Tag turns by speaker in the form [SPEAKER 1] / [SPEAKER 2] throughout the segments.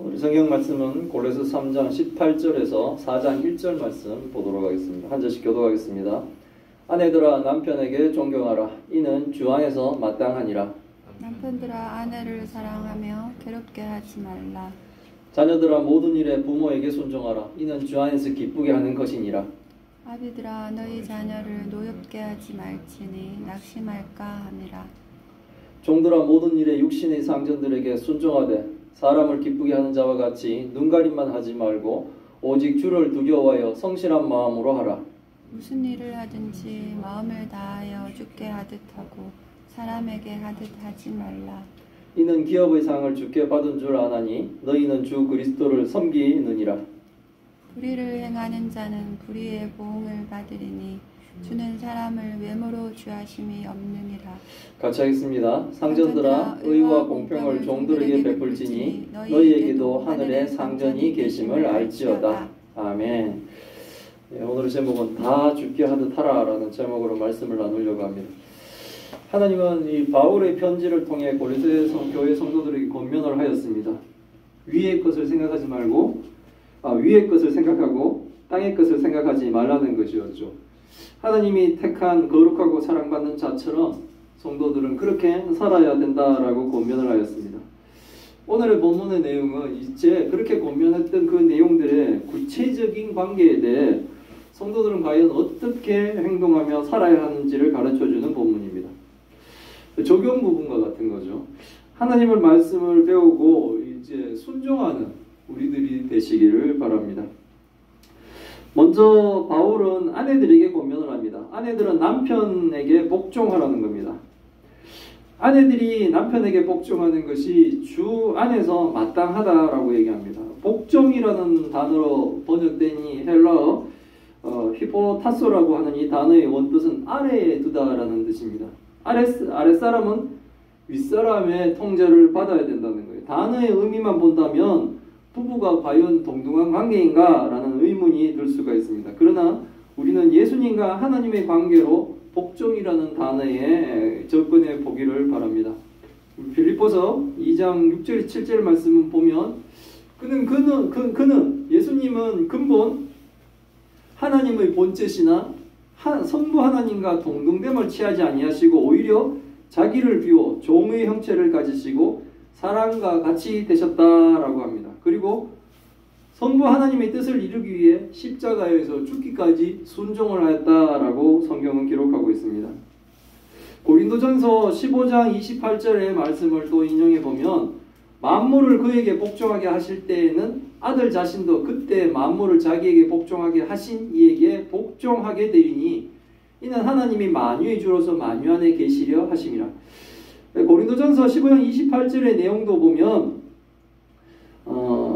[SPEAKER 1] 오늘 성경 말씀은 골로새 3장 18절에서 4장 1절 말씀 보도록 하겠습니다. 한 절씩 교독하겠습니다. 아내들아 남편에게 존경하라. 이는 주 안에서 마땅하니라.
[SPEAKER 2] 남편들아 아내를 사랑하며 괴롭게 하지 말라.
[SPEAKER 1] 자녀들아 모든 일에 부모에게 순종하라. 이는 주 안에서 기쁘게 하는 것이니라.
[SPEAKER 2] 아비들아 너희 자녀를 노엽게 하지 말지니 낙심할까 함이라.
[SPEAKER 1] 종들아 모든 일에 육신의 상전들에게 순종하되 사람을 기쁘게 하는 자와 같이 눈가림만 하지 말고 오직 주를 두려워하여 성실한 마음으로 하라.
[SPEAKER 2] 무슨 일을 하든지 마음을 다하여 주께 하듯 하고 사람에게 하듯 하지 말라.
[SPEAKER 1] 이는 기업의 상을 주께 받은 줄 아나니 너희는 주 그리스도를 섬기느니라.
[SPEAKER 2] 불의를 행하는 자는 불의의 보응을 받으리니 주는 사람을 외모로 취하심이 없느니라.
[SPEAKER 1] 같이 하겠습니다. 상전들아 의와 공평을 종들에게 베풀지니 너희에게도 하늘에 상전이 계심을 알지어다. 아멘. 오늘의 제목은 다 주께 하듯 하라 라는 제목으로 말씀을 나누려고 합니다. 하나님은 이 바울의 편지를 통해 골로새 교회 성도들에게 권면을 하였습니다. 위의 것을 생각하지 말고 위의 것을 생각하고 땅의 것을 생각하지 말라는 것이었죠. 하나님이 택한 거룩하고 사랑받는 자처럼 성도들은 그렇게 살아야 된다라고 권면을 하였습니다. 오늘의 본문의 내용은 이제 그렇게 권면했던 그 내용들의 구체적인 관계에 대해 성도들은 과연 어떻게 행동하며 살아야 하는지를 가르쳐주는 본문입니다. 적용 부분과 같은 거죠. 하나님의 말씀을 배우고 이제 순종하는 우리들이 되시기를 바랍니다. 먼저 바울은 아내들에게 권면을 합니다. 아내들은 남편에게 복종하라는 겁니다. 아내들이 남편에게 복종하는 것이 주 안에서 마땅하다라고 얘기합니다. 복종이라는 단어로 번역된 이 헬라어 히포타소라고 하는 이 단어의 원뜻은 아래에 두다라는 뜻입니다. 아랫사람은 윗사람의 통제를 받아야 된다는 거예요. 단어의 의미만 본다면 부부가 과연 동등한 관계인가? 라는 의문이 들 수가 있습니다. 그러나 우리는 예수님과 하나님의 관계로 복종이라는 단어에 접근해 보기를 바랍니다. 빌립보서 2장 6절 7절 말씀을 보면 그는 예수님은 근본 하나님의 본체시나 성부 하나님과 동등됨을 취하지 아니하시고 오히려 자기를 비워 종의 형체를 가지시고 사람과 같이 되셨다라고 합니다. 그리고 성부 하나님의 뜻을 이루기 위해 십자가에서 죽기까지 순종을 하였다라고 성경은 기록하고 있습니다. 고린도전서 15장 28절의 말씀을 또 인용해 보면 만물을 그에게 복종하게 하실 때에는 아들 자신도 그때 만물을 자기에게 복종하게 하신 이에게 복종하게 되리니 이는 하나님이 만유의 주로서 만유 안에 계시려 하심이라. 고린도전서 15장 28절의 내용도 보면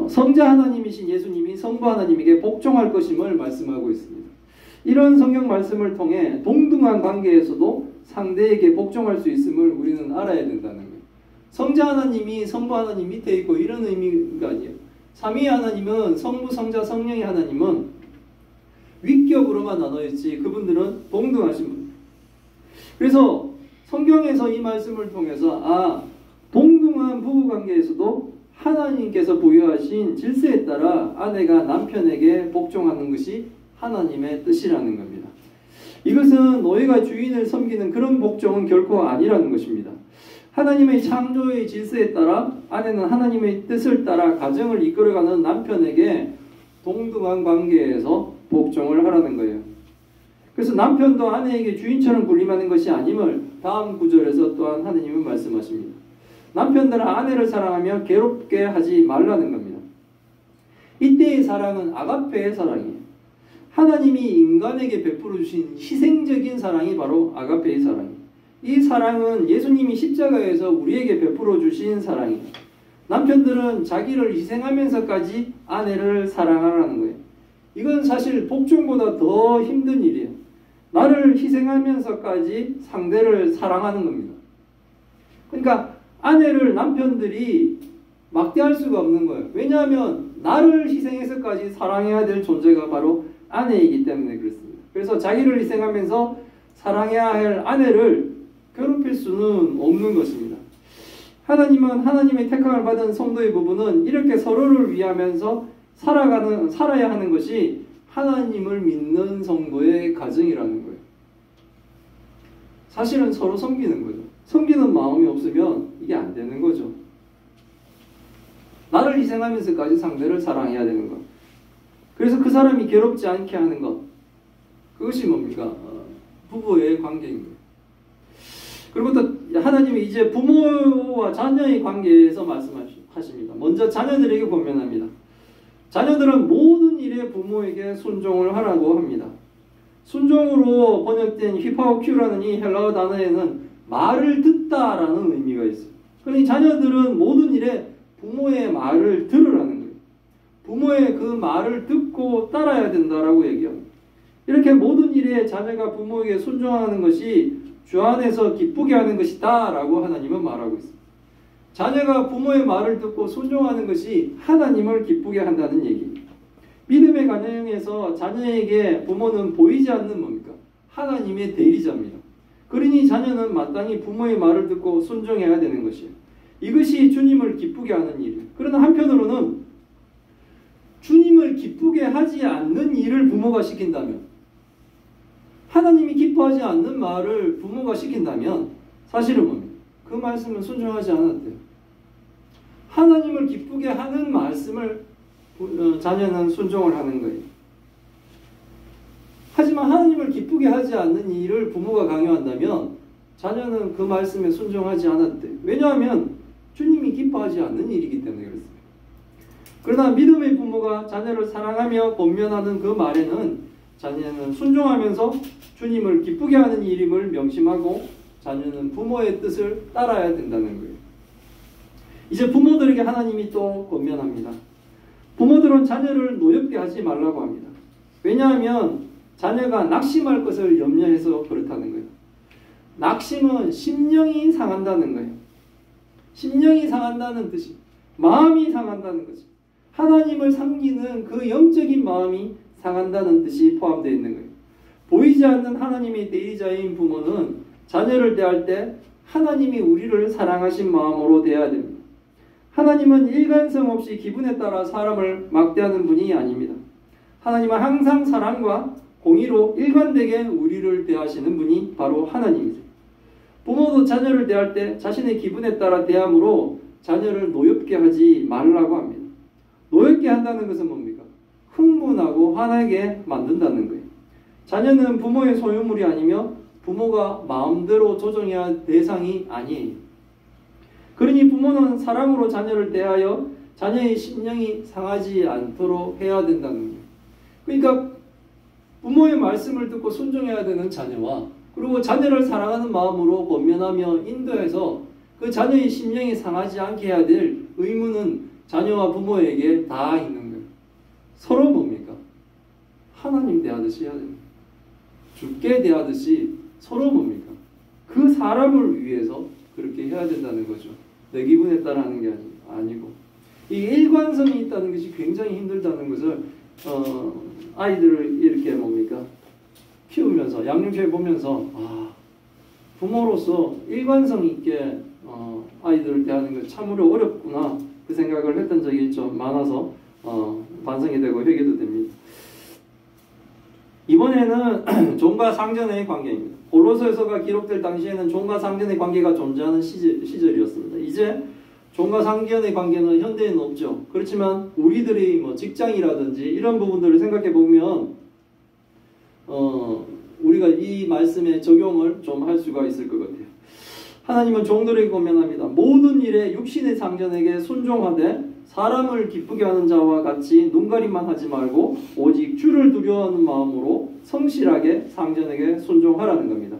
[SPEAKER 1] 성자 하나님이신 예수님이 성부 하나님에게 복종할 것임을 말씀하고 있습니다. 이런 성경 말씀을 통해 동등한 관계에서도 상대에게 복종할 수 있음을 우리는 알아야 된다는 거예요. 성자 하나님이 성부 하나님 밑에 있고 이런 의미가 아니에요. 삼위 하나님은 성부, 성자, 성령의 하나님은 위격으로만 나눠있지 그분들은 동등하신 분. 그래서 성경에서 이 말씀을 통해서 동등한 부부관계에서도 하나님께서 부여하신 질서에 따라 아내가 남편에게 복종하는 것이 하나님의 뜻이라는 겁니다. 이것은 노예가 주인을 섬기는 그런 복종은 결코 아니라는 것입니다. 하나님의 창조의 질서에 따라 아내는 하나님의 뜻을 따라 가정을 이끌어가는 남편에게 동등한 관계에서 복종을 하라는 거예요. 그래서 남편도 아내에게 주인처럼 군림하는 것이 아님을 다음 구절에서 또한 하나님은 말씀하십니다. 남편들은 아내를 사랑하며 괴롭게 하지 말라는 겁니다. 이때의 사랑은 아가페의 사랑이에요. 하나님이 인간에게 베풀어 주신 희생적인 사랑이 바로 아가페의 사랑이에요. 이 사랑은 예수님이 십자가에서 우리에게 베풀어 주신 사랑이에요. 남편들은 자기를 희생하면서까지 아내를 사랑하라는 거예요. 이건 사실 복종보다 더 힘든 일이에요. 나를 희생하면서까지 상대를 사랑하는 겁니다. 그러니까 아내를 남편들이 막대할 수가 없는 거예요. 왜냐하면 나를 희생해서까지 사랑해야 될 존재가 바로 아내이기 때문에 그렇습니다. 그래서 자기를 희생하면서 사랑해야 할 아내를 괴롭힐 수는 없는 것입니다. 하나님은 하나님의 택함을 받은 성도의 부분은 이렇게 서로를 위하면서 살아야 하는 것이 하나님을 믿는 성도의 가정이라는 거예요. 사실은 서로 섬기는 거죠. 섬기는 마음이 없으면 이게 안 되는 거죠. 나를 희생하면서까지 상대를 사랑해야 되는 것. 그래서 그 사람이 괴롭지 않게 하는 것. 그것이 뭡니까? 부부의 관계인 거예요. 그리고 또 하나님이 이제 부모와 자녀의 관계에서 말씀하십니다. 먼저 자녀들에게 권면합니다. 자녀들은 모든 일에 부모에게 순종을 하라고 합니다. 순종으로 번역된 휘파오큐라는 이 헬라어 단어에는 말을 듣다라는 의미가 있어요. 그러니 자녀들은 모든 일에 부모의 말을 들으라는 거예요. 부모의 그 말을 듣고 따라야 된다라고 얘기합니다. 이렇게 모든 일에 자녀가 부모에게 순종하는 것이 주 안에서 기쁘게 하는 것이다 라고 하나님은 말하고 있습니다. 자녀가 부모의 말을 듣고 순종하는 것이 하나님을 기쁘게 한다는 얘기입니다. 믿음의 가정에서 자녀에게 부모는 보이지 않는 뭡니까? 하나님의 대리자입니다. 그러니 자녀는 마땅히 부모의 말을 듣고 순종해야 되는 것이에요. 이것이 주님을 기쁘게 하는 일이에요. 그러나 한편으로는 주님을 기쁘게 하지 않는 일을 부모가 시킨다면, 하나님이 기뻐하지 않는 말을 부모가 시킨다면 사실은 뭡니까? 그 말씀은 순종하지 않았대요. 하나님을 기쁘게 하는 말씀을 자녀는 순종을 하는 거예요. 하지만 하나님을 기쁘게 하지 않는 일을 부모가 강요한다면 자녀는 그 말씀에 순종하지 않았대요. 왜냐하면 주님이 기뻐하지 않는 일이기 때문에 그렇습니다. 그러나 믿음의 부모가 자녀를 사랑하며 권면하는 그 말에는 자녀는 순종하면서 주님을 기쁘게 하는 일임을 명심하고 자녀는 부모의 뜻을 따라야 된다는 거예요. 이제 부모들에게 하나님이 또 권면합니다. 부모들은 자녀를 노엽게 하지 말라고 합니다. 왜냐하면 자녀가 낙심할 것을 염려해서 그렇다는 거예요. 낙심은 심령이 상한다는 거예요. 심령이 상한다는 뜻이, 마음이 상한다는 거죠. 하나님을 섬기는 그 영적인 마음이 상한다는 뜻이 포함되어 있는 거예요. 보이지 않는 하나님의 대리자인 부모는 자녀를 대할 때 하나님이 우리를 사랑하신 마음으로 대해야 됩니다. 하나님은 일관성 없이 기분에 따라 사람을 막대하는 분이 아닙니다. 하나님은 항상 사랑과 공의로 일관되게 우리를 대하시는 분이 바로 하나님이세요. 부모도 자녀를 대할 때 자신의 기분에 따라 대함으로 자녀를 노엽게 하지 말라고 합니다. 노엽게 한다는 것은 뭡니까? 흥분하고 화나게 만든다는 거예요. 자녀는 부모의 소유물이 아니며 부모가 마음대로 조정해야 할 대상이 아니에요. 그러니 부모는 사랑으로 자녀를 대하여 자녀의 심령이 상하지 않도록 해야 된다는 거예요. 그러니까 부모의 말씀을 듣고 순종해야 되는 자녀와 그리고 자녀를 사랑하는 마음으로 권면하며 인도해서 그 자녀의 심령이 상하지 않게 해야 될 의무는 자녀와 부모에게 다 있는 거예요. 서로 뭡니까? 하나님 대하듯이 해야 됩니다. 주께 대하듯이 서로 뭡니까? 그 사람을 위해서 그렇게 해야 된다는 거죠. 내 기분에 따라 하는 게 아니고. 이 일관성이 있다는 것이 굉장히 힘들다는 것을 아이들을 이렇게 뭡니까? 키우면서 양육해 보면서 부모로서 일관성 있게 아이들을 대하는 것 참으로 어렵구나 그 생각을 했던 적이 좀 많아서 반성이 되고 회개도 됩니다. 이번에는 종과 상전의 관계입니다. 골로새서가 기록될 당시에는 종과 상전의 관계가 존재하는 시절이었습니다. 이제 종과 상전의 관계는 현대에는 없죠. 그렇지만 우리들이 뭐 직장이라든지 이런 부분들을 생각해 보면 우리가 이 말씀에 적용을 좀 할 수가 있을 것 같아요. 하나님은 종들에게 권면합니다. 모든 일에 육신의 상전에게 순종하되 사람을 기쁘게 하는 자와 같이 눈가림만 하지 말고 오직 주를 두려워하는 마음으로 성실하게 상전에게 순종하라는 겁니다.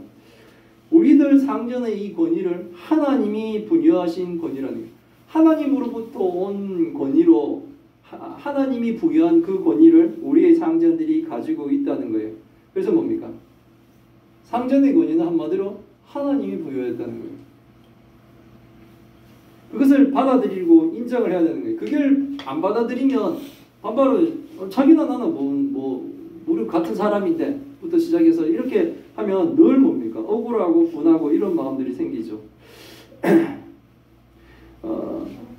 [SPEAKER 1] 우리들 상전의 이 권위를 하나님이 부여하신 권위라는 거예요. 하나님으로부터 온 권위로 하나님이 부여한 그 권위를 우리의 상전들이 가지고 있다는 거예요. 그래서 뭡니까? 상전의 권위는 한마디로 하나님이 부여했다는 거예요. 그것을 받아들이고 인정을 해야 되는 거예요. 그걸 안 받아들이면 반바로 자기나 나는 우리 같은 사람인데 부터 시작해서 이렇게 하면 늘 뭡니까? 억울하고 분하고 이런 마음들이 생기죠.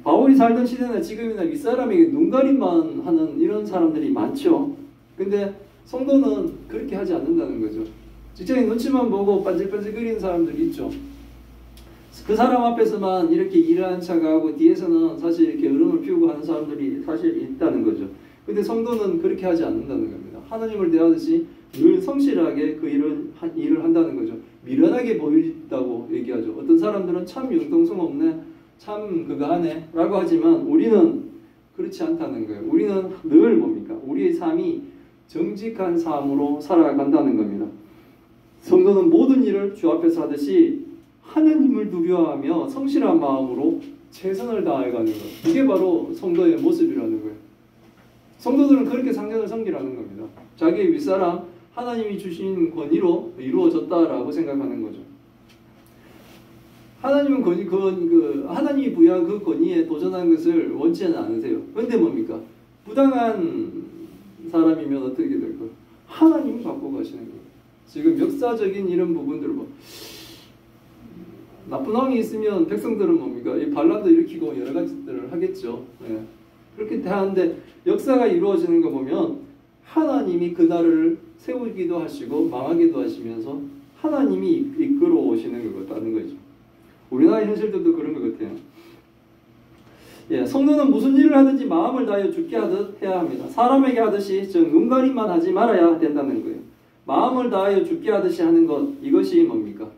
[SPEAKER 1] 바울이 살던 시대나 지금이나 윗사람에게 눈가림만 하는 이런 사람들이 많죠. 근데 성도는 그렇게 하지 않는다는 거죠. 직장인 눈치만 보고 반질반질거리는 사람들이 있죠. 그 사람 앞에서만 이렇게 일을 한 차가 하고 뒤에서는 사실 이렇게 으름을 피우고 하는 사람들이 사실 있다는 거죠. 근데 성도는 그렇게 하지 않는다는 겁니다. 하나님을 대하듯이 늘 성실하게 그 일을 한다는 거죠. 미련하게 보인다고 얘기하죠. 어떤 사람들은 참 융통성 없네, 참 그거 하네 라고 하지만 우리는 그렇지 않다는 거예요. 우리는 늘 뭡니까? 우리의 삶이 정직한 삶으로 살아간다는 겁니다. 성도는 모든 일을 주 앞에서 하듯이 하나님을 두려워하며 성실한 마음으로 최선을 다해가는 것. 이게 바로 성도의 모습이라는 거예요. 성도들은 그렇게 상전을 섬기라는 겁니다. 자기의 윗사람 하나님이 주신 권위로 이루어졌다라고 생각하는 거죠. 하나님은 하나님이 부여한 그 권위에 도전하는 것을 원치는 않으세요. 그런데 뭡니까? 부당한 사람이면 어떻게 될까요? 하나님이 갖고 가시는 거예요. 지금 역사적인 이런 부분들을 나쁜 왕이 있으면 백성들은 뭡니까? 이 반란도 일으키고 여러 가지들을 하겠죠. 예. 그렇게 하는데 역사가 이루어지는 거 보면 하나님이 그 나라를 세우기도 하시고 망하기도 하시면서 하나님이 이끌어 오시는 것 같다는 거죠. 우리나라 현실들도 그런 것 같아요. 예, 성도는 무슨 일을 하든지 마음을 다하여 주께 하듯 해야 합니다. 사람에게 하듯이 즉 눈가림만 하지 말아야 된다는 거예요. 마음을 다하여 주께 하듯이 하는 것, 이것이 뭡니까?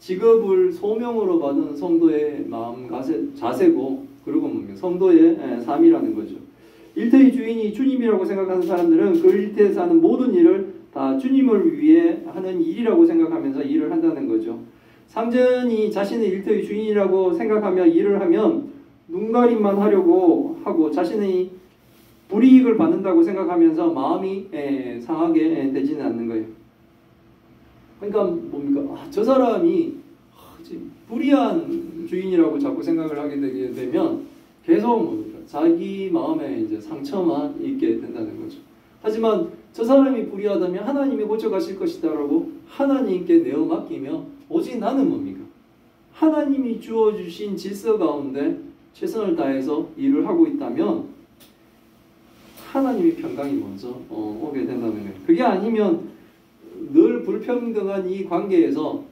[SPEAKER 1] 직업을 소명으로 받은 성도의 마음 자세고, 그리고 뭡니까? 성도의 삶이라는 거죠. 일터의 주인이 주님이라고 생각하는 사람들은 그 일터에서 하는 모든 일을 다 주님을 위해 하는 일이라고 생각하면서 일을 한다는 거죠. 상전이 자신의 일터의 주인이라고 생각하며 일을 하면 눈가림만 하려고 하고 자신의 불이익을 받는다고 생각하면서 마음이 상하게 되지는 않는 거예요. 그러니까 뭡니까? 저 사람이 불의한 주인이라고 자꾸 생각을 하게 되게 되면 계속 뭡니까? 자기 마음에 이제 상처만 있게 된다는 거죠. 하지만 저 사람이 불의하다면 하나님이 고쳐가실 것이다라고 하나님께 내어 맡기며 오직 나는 뭡니까? 하나님이 주어주신 질서 가운데 최선을 다해서 일을 하고 있다면 하나님의 평강이 먼저 오게 된다는 거예요. 그게 아니면 늘 불평등한 이 관계에서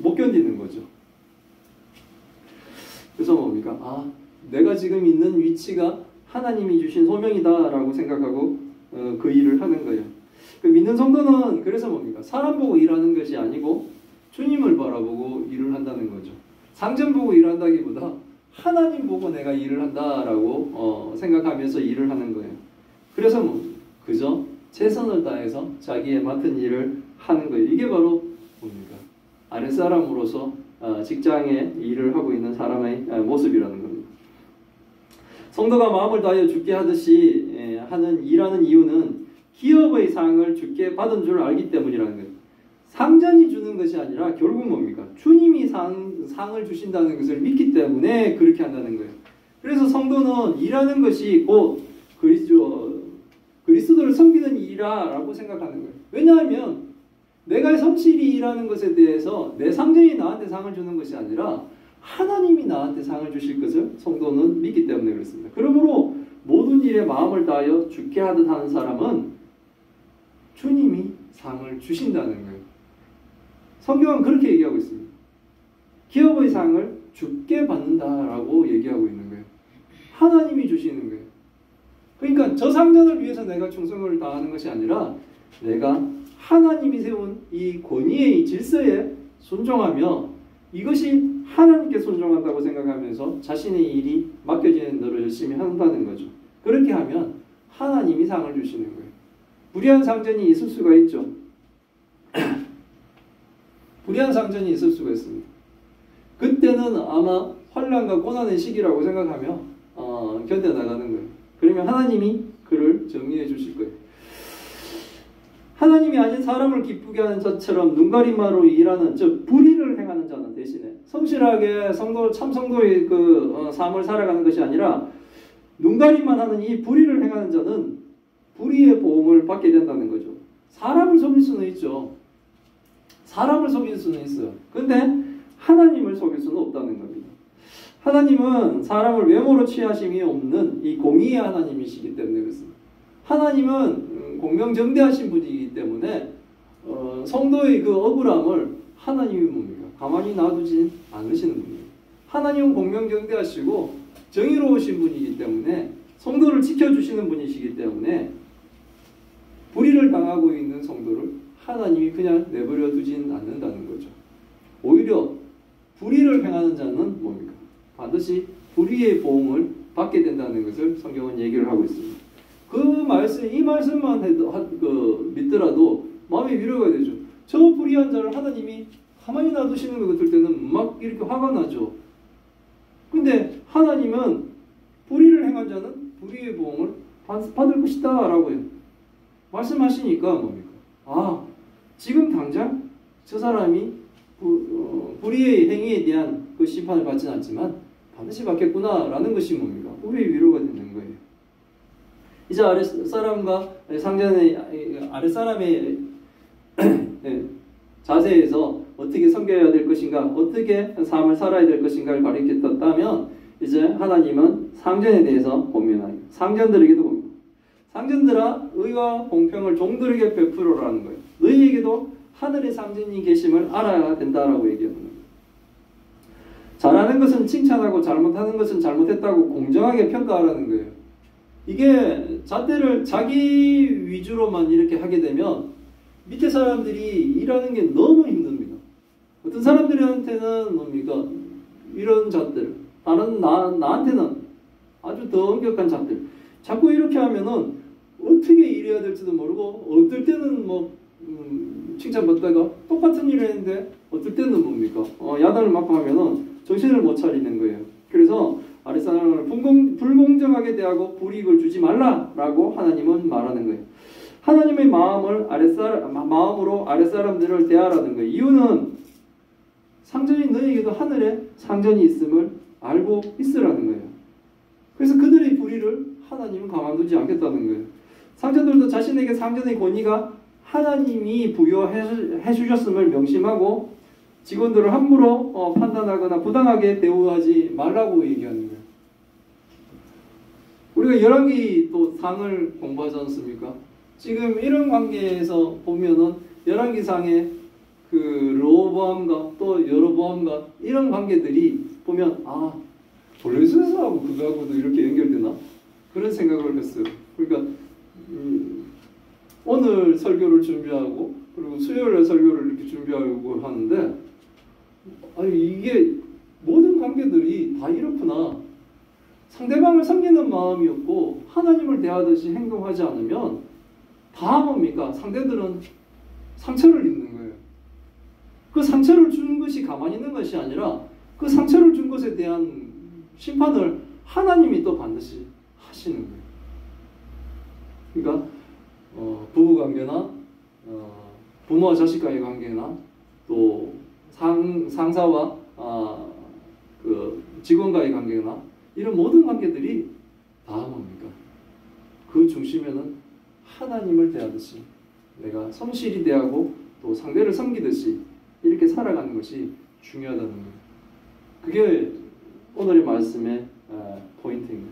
[SPEAKER 1] 못 견디는 거죠. 그래서 뭡니까? 내가 지금 있는 위치가 하나님이 주신 소명이다라고 생각하고 그 일을 하는 거예요. 그 믿는 성도는 그래서 뭡니까? 사람 보고 일하는 것이 아니고 주님을 바라보고 일을 한다는 거죠. 상전 보고 일한다기보다 하나님 보고 내가 일을 한다라고 생각하면서 일을 하는 거예요. 그래서 그저 최선을 다해서 자기의 맡은 일을 하는 거예요. 이게 바로 뭡니까? 아랫사람으로서 직장에 일을 하고 있는 사람의 모습이라는 겁니다. 성도가 마음을 다하여 주께 하듯이 일하는 이유는 기업의 상을 주께 받은 줄 알기 때문이라는 거예요. 상전이 주는 것이 아니라 결국 뭡니까? 주님이 상을 주신다는 것을 믿기 때문에 그렇게 한다는 거예요. 그래서 성도는 일하는 것이 곧 그리스도를 섬기는 일이라고 생각하는 거예요. 왜냐하면 내가 성실히 일하는 것에 대해서 내 상전이 나한테 상을 주는 것이 아니라 하나님이 나한테 상을 주실 것을 성도는 믿기 때문에 그렇습니다. 그러므로 모든 일에 마음을 다하여 주께 하듯 하는 사람은 주님이 상을 주신다는 거예요. 성경은 그렇게 얘기하고 있습니다. 기업의 상을 주께 받는다라고 얘기하고 있는 거예요. 하나님이 주시는 거예요. 그러니까 저 상전을 위해서 내가 충성을 다하는 것이 아니라 내가 하나님이 세운 이 권위의 질서에 순종하며 이것이 하나님께 순종한다고 생각하면서 자신의 일이 맡겨지는 대로 열심히 한다는 거죠. 그렇게 하면 하나님이 상을 주시는 거예요. 불의한 상전이 있을 수가 있죠. 불의한 상전이 있을 수가 있습니다. 그때는 아마 환난과 고난의 시기라고 생각하며 견뎌나가는 거예요. 그러면 하나님이 그를 정리해 주실 거예요. 하나님이 아닌 사람을 기쁘게 하는 자처럼 눈가림만으로 일하는, 즉 불의를 행하는 자는 대신에 성실하게 참 성도의 삶을 살아가는 것이 아니라 눈가림만 하는 이 불의를 행하는 자는 불의의 보응을 받게 된다는 거죠. 사람을 속일 수는 있죠. 사람을 속일 수는 있어요. 그런데 하나님을 속일 수는 없다는 겁니다. 하나님은 사람을 외모로 취하심이 없는 이 공의의 하나님이시기 때문에 그렇습니다. 하나님은 공명정대하신 분이기 때문에 성도의 그 억울함을 하나님이 뭡니까? 가만히 놔두지 않으시는 분이에요. 하나님은 공명정대하시고 정의로우신 분이기 때문에 성도를 지켜주시는 분이시기 때문에 불의를 당하고 있는 성도를 하나님이 그냥 내버려 두진 않는다는 거죠. 오히려 불의를 행하는 자는 뭡니까? 반드시 불의의 보응을 받게 된다는 것을 성경은 얘기를 하고 있습니다. 이 말씀만 믿더라도 마음의 위로가 되죠. 저 불의한 자를 하나님이 가만히 놔두시는 것 같을 때는 막 이렇게 화가 나죠. 근데 하나님은 불의를 행한 자는 불의의 보응을 받을 것이다 라고 말씀하시니까 뭡니까? 지금 당장 저 사람이 불의의 행위에 대한 그 심판을 받지는 않지만 반드시 받겠구나 라는 것이 뭡니까? 우리의 위로가 되는 거예요. 이제 아랫사람과 아랫사람의 자세에서 어떻게 섬겨야 될 것인가, 어떻게 삶을 살아야 될 것인가를 가르쳤다면 이제 하나님은 상전에 대해서 권면하고 상전들에게도 권면. 상전들아 의와 공평을 종들에게 베풀어라는 거예요. 너희에게도 하늘의 상전이 계심을 알아야 된다라고 얘기하는 거예요. 잘하는 것은 칭찬하고 잘못하는 것은 잘못했다고 공정하게 평가하라는 거예요. 이게 잣대를 자기 위주로만 이렇게 하게 되면 밑에 사람들이 일하는 게 너무 힘듭니다. 어떤 사람들한테는 뭡니까? 이런 잣대를, 나한테는 아주 더 엄격한 잣대를. 자꾸 이렇게 하면은 어떻게 일해야 될지도 모르고 어떨 때는 칭찬받다가 똑같은 일을 했는데 어떨 때는 뭡니까? 야단을 맞고 하면은 정신을 못 차리는 거예요. 그래서 아랫사람을 불공정하게 대하고 불이익을 주지 말라라고 하나님은 말하는 거예요. 하나님의 마음으로 아랫사람들을 대하라는 거예요. 이유는 상전이 너희에게도 하늘에 상전이 있음을 알고 있으라는 거예요. 그래서 그들의 불의를 하나님은 가만두지 않겠다는 거예요. 상전들도 자신에게 상전의 권위가 하나님이 부여해 주셨음을 명심하고 직원들을 함부로 판단하거나 부당하게 대우하지 말라고 얘기하는 거예요. 우리가 열왕기 또 상을 공부하지 않습니까? 지금 이런 관계에서 보면은 열왕기상의 그 르호보암과 또 여로보암과 이런 관계들이 보면 블레셋하고 그거하고도 이렇게 연결되나? 그런 생각을 했어요. 그러니까 오늘 설교를 준비하고 그리고 수요일에 설교를 이렇게 준비하고 하는데 이게 모든 관계들이 다 이렇구나. 상대방을 섬기는 마음이 없고 하나님을 대하듯이 행동하지 않으면 다 뭡니까? 상대들은 상처를 입는 거예요. 그 상처를 준 것이 가만히 있는 것이 아니라 그 상처를 준 것에 대한 심판을 하나님이 또 반드시 하시는 거예요. 그러니까 부부관계나 부모와 자식과의 관계나 또 상사와 그 직원과의 관계나 이런 모든 관계들이 다 뭡니까? 그 중심에는 하나님을 대하듯이 내가 성실히 대하고 또 상대를 섬기듯이 이렇게 살아가는 것이 중요하다는 거예요. 그게 오늘의 말씀의 포인트입니다.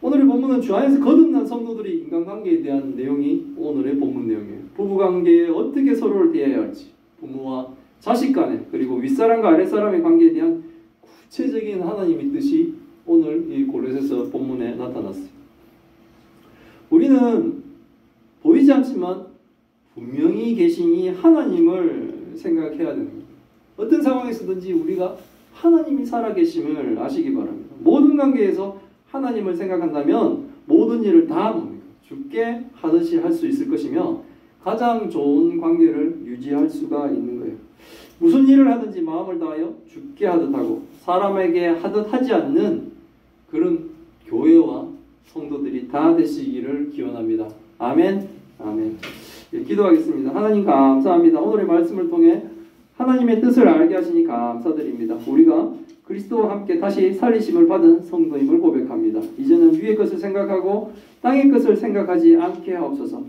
[SPEAKER 1] 오늘의 본문은 주 안에서 거듭난 성도들의 인간관계에 대한 내용이 오늘의 본문 내용이에요. 부부관계에 어떻게 서로를 대해야 할지, 부모와 자식 간에 그리고 윗사람과 아랫사람의 관계에 대한 구체적인 하나님의 뜻이 오늘 이 골로새서 본문에 나타났어요. 우리는 보이지 않지만 분명히 계신 이 하나님을 생각해야 됩니다. 어떤 상황에서든지 우리가 하나님이 살아계심을 아시기 바랍니다. 모든 관계에서 하나님을 생각한다면 모든 일을 다 뭡니까? 주께 하듯이 할 수 있을 것이며 가장 좋은 관계를 유지할 수가 있는 거예요. 무슨 일을 하든지 마음을 다하여 주께 하듯 하고 사람에게 하듯 하지 않는 그런 교회와 성도들이 다 되시기를 기원합니다. 아멘. 아멘. 기도하겠습니다. 하나님 감사합니다. 오늘의 말씀을 통해 하나님의 뜻을 알게 하시니 감사드립니다. 우리가 그리스도와 함께 다시 살리심을 받은 성도임을 고백합니다. 이제는 위의 것을 생각하고 땅의 것을 생각하지 않게 하옵소서.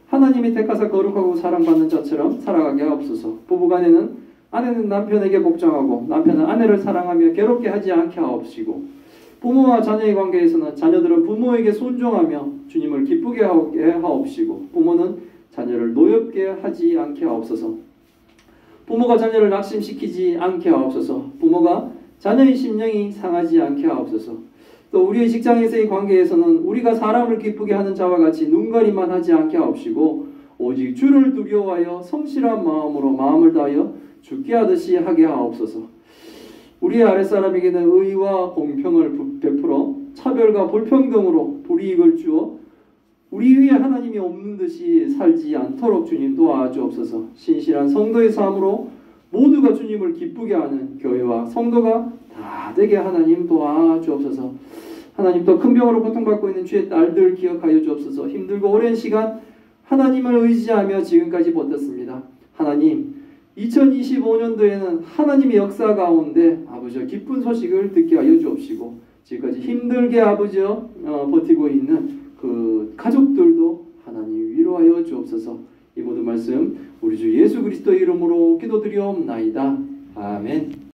[SPEAKER 1] 하나님이 택하사 거룩하고 사랑받는 자처럼 살아가게 하옵소서. 부부간에는 아내는 남편에게 복종하고 남편은 아내를 사랑하며 괴롭게 하지 않게 하옵시고 부모와 자녀의 관계에서는 자녀들은 부모에게 순종하며 주님을 기쁘게 하게 하옵시고 부모는 자녀를 노엽게 하지 않게 하옵소서. 부모가 자녀를 낙심시키지 않게 하옵소서. 부모가 자녀의 심령이 상하지 않게 하옵소서. 또 우리의 직장에서의 관계에서는 우리가 사람을 기쁘게 하는 자와 같이 눈가리만 하지 않게 하옵시고 오직 주를 두려워하여 성실한 마음으로 마음을 다하여 죽게 하듯이 하게 하옵소서. 우리의 아랫사람에게는 의와 공평을 베풀어 차별과 불평등으로 불이익을 주어 우리 위에 하나님이 없는 듯이 살지 않도록 주님 도와주옵소서. 신실한 성도의 삶으로 모두가 주님을 기쁘게 하는 교회와 성도가 다 되게 하나님 도와주옵소서. 하나님 또 큰 병으로 고통받고 있는 주의 딸들 기억하여 주옵소서. 힘들고 오랜 시간 하나님을 의지하며 지금까지 버텼습니다. 하나님 2025년도에는 하나님의 역사 가운데 아버지 기쁜 소식을 듣게 하여 주옵시고 지금까지 힘들게 아버지 버티고 있는 그 가족들도 하나님 위로하여 주옵소서. 이 모든 말씀 우리 주 예수 그리스도의 이름으로 기도드리옵나이다. 아멘.